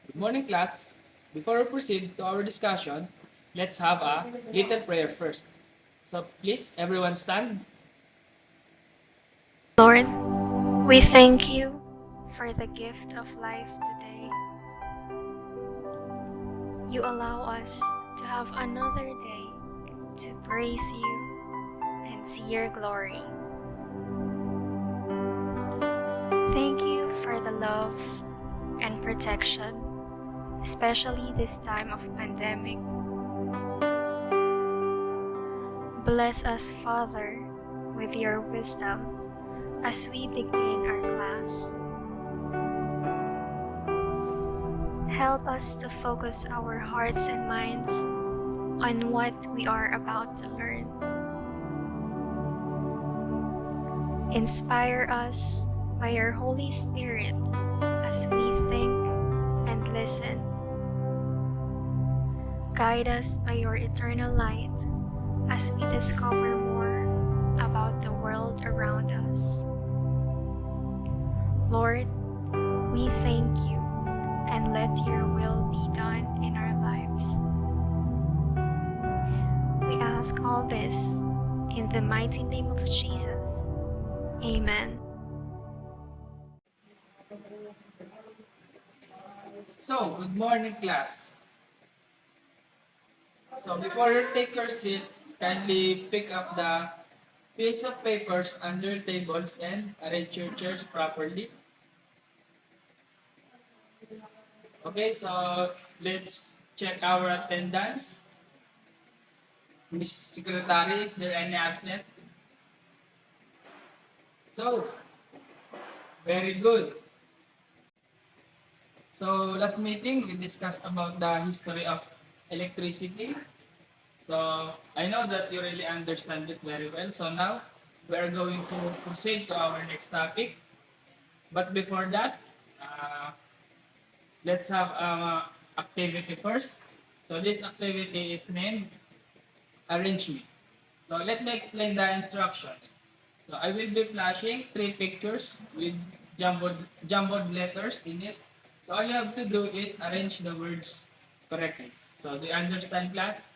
Good morning, class. Before we proceed to our discussion, let's have a little prayer first. So please, everyone stand. Lord, we thank you for the gift of life today. You allow us to have another day to praise you and see your glory. Thank you for the love and protection, especially this time of pandemic. Bless us, Father, with your wisdom as we begin our class. Help us to focus our hearts and minds on what we are about to learn. Inspire us by your Holy Spirit as we think and listen. Guide us by your eternal light as we discover more about the world around us. Lord, we thank you and let your will be done in our lives. We ask all this in the mighty name of Jesus. Amen. So, good morning, class. So, before you take your seat, kindly pick up the piece of papers under tables and arrange your chairs properly. Okay, so let's check our attendance. Miss Secretary, is there any absent? So, very good. So, last meeting, we discussed about the history of electricity. So, I know that you really understand it very well. So, now, we are going to proceed to our next topic. But before that, uh, let's have activity first. So, this activity is named arrangement. So, let me explain the instructions. So, I will be flashing three pictures with jumbled letters in it. So, all you have to do is arrange the words correctly. So, do you understand, class?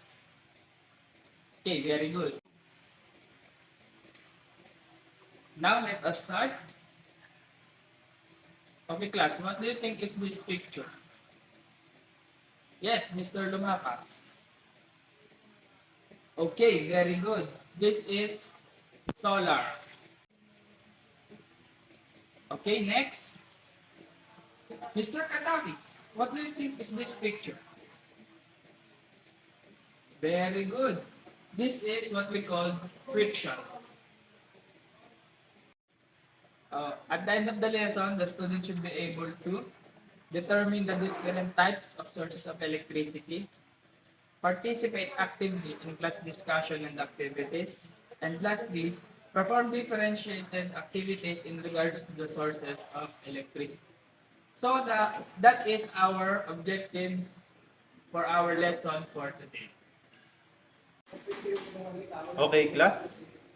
Okay, very good. Now, let us start. Okay, class, what do you think is this picture? Yes, Mr. Lumapas. Okay, very good. This is solar. Okay, next. Mr. Katakis, what do you think is this picture? Very good. This is what we call friction. At the end of the lesson, the student should be able to determine the different types of sources of electricity, participate actively in class discussion and activities, and lastly, perform differentiated activities in regards to the sources of electricity. So that is our objectives for our lesson for today. Okay, class.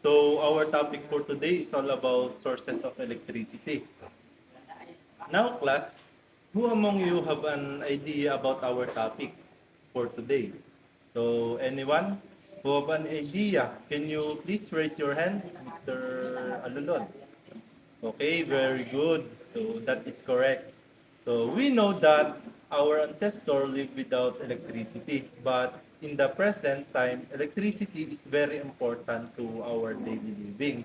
So our topic for today is all about sources of electricity. Now, class, who among you have an idea about our topic for today? So anyone who have an idea, can you please raise your hand, Mr. Alulod? Okay, very good. So that is correct. So we know that our ancestors lived without electricity, but in the present time, electricity is very important to our daily living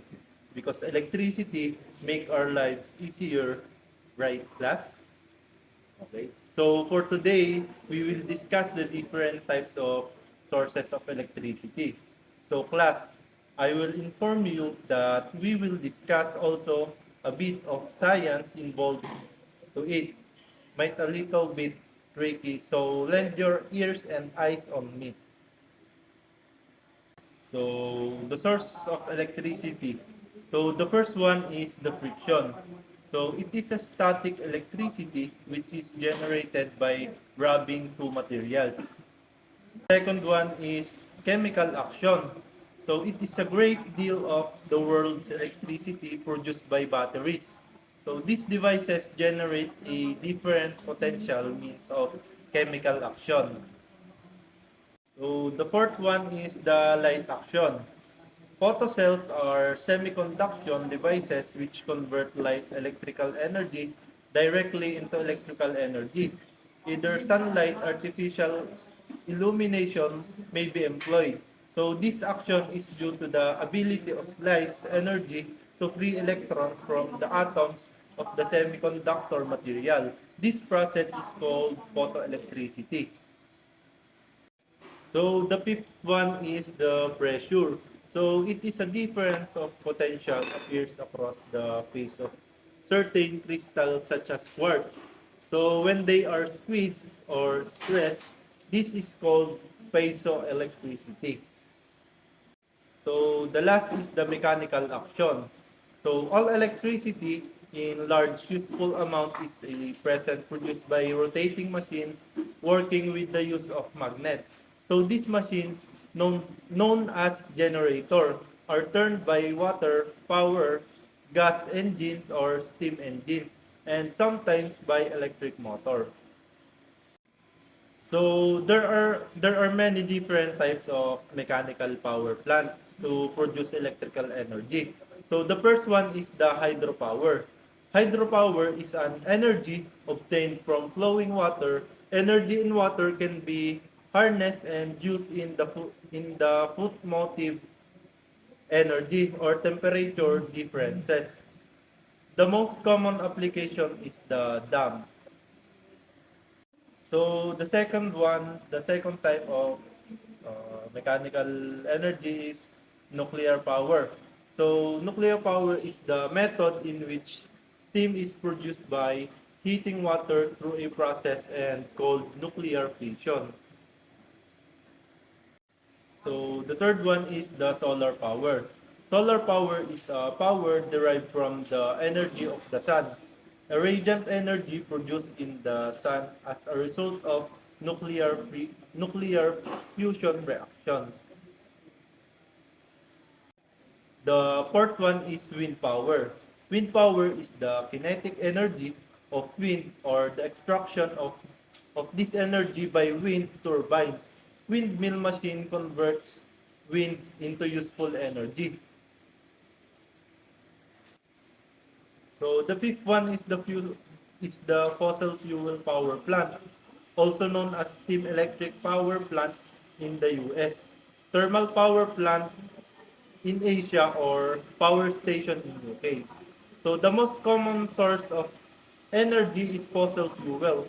because electricity make our lives easier, right, class? Okay. So for today, we will discuss the different types of sources of electricity. So class, I will inform you that we will discuss also a bit of science involved to it. Might a little bit tricky, so lend your ears and eyes on me. So the source of electricity. So the first one is the friction. So it is a static electricity which is generated by rubbing two materials. Second one is chemical action. So it is a great deal of the world's electricity produced by batteries. So these devices generate a different potential means of chemical action. So the fourth one is the light action. Photocells are semiconduction devices which convert light electrical energy directly into electrical energy. Either sunlight, artificial illumination may be employed. So this action is due to the ability of light's energy to free electrons from the atoms of the semiconductor material. This process is called photoelectricity. So the fifth one is the pressure. So it is a difference of potential appears across the face of certain crystals such as quartz. So when they are squeezed or stretched, this is called piezoelectricity. So the last is the mechanical action. So all electricity in large useful amount is a present produced by rotating machines working with the use of magnets. So these machines, known as generator, are turned by water, power, gas engines or steam engines, and sometimes by electric motor. So there are many different types of mechanical power plants to produce electrical energy. So the first one is the hydropower. Hydropower is an energy obtained from flowing water. Energy in water can be harnessed and used in the foot motive energy or temperature differences. The most common application is the dam. So the second type of mechanical energy is nuclear power. So nuclear power is the method in which steam is produced by heating water through a process and called nuclear fission. So the third one is the solar power. Solar power is power derived from the energy of the sun. A radiant energy produced in the sun as a result of nuclear fusion reactions. The fourth one is wind power. Wind power is the kinetic energy of wind or the extraction of this energy by wind turbines. Windmill machine converts wind into useful energy. So the fifth one is the fossil fuel power plant, also known as steam electric power plant in the US. Thermal power plant in Asia or power station in UK. So the most common source of energy is fossil fuel.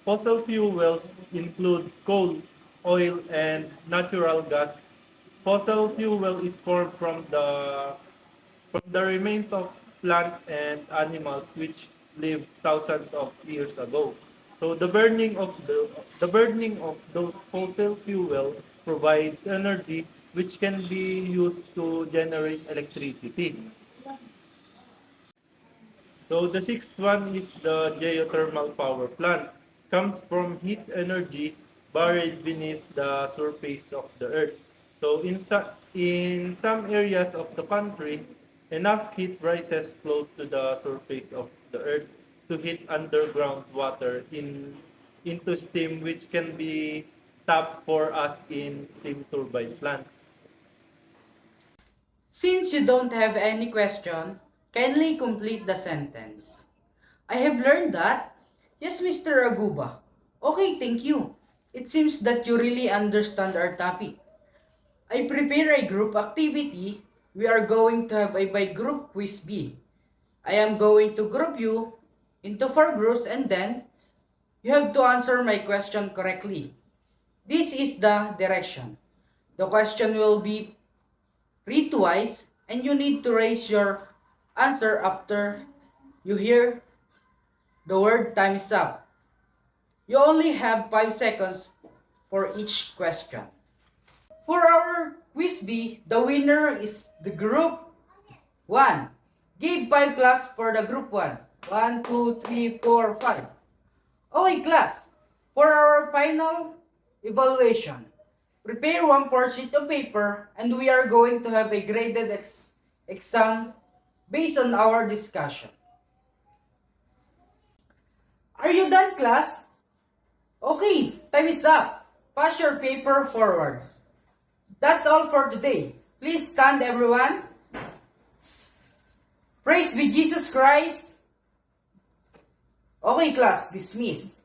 Fossil fuels include coal, oil, and natural gas. Fossil fuel is formed from the remains of plants and animals which lived thousands of years ago. So the burning of those fossil fuel provides energy which can be used to generate electricity. So the sixth one is the geothermal power plant. Comes from heat energy buried beneath the surface of the earth. So in some areas of the country, enough heat rises close to the surface of the earth to heat underground water into steam which can be tapped for us in steam turbine plants. Since you don't have any question, kindly complete the sentence. I have learned that. Yes, Mr. Aguba. Okay, thank you. It seems that you really understand our topic. I prepare a group activity. We are going to have a by group quiz B. I am going to group you into 4 groups and then you have to answer my question correctly. This is the direction. The question will be read twice and you need to raise your answer after you hear the word time is up. You only have 5 seconds for each question. For our quiz B, the winner is the group 1. Give 5 class for the group 1. 1, 2, 3, 4, 5. Okay class, for our final evaluation, prepare 1 sheet of paper and we are going to have a graded exam based on our discussion. Are you done, class? Okay, time is up. Pass your paper forward. That's all for today. Please stand, everyone. Praise be Jesus Christ. Okay, class, dismiss.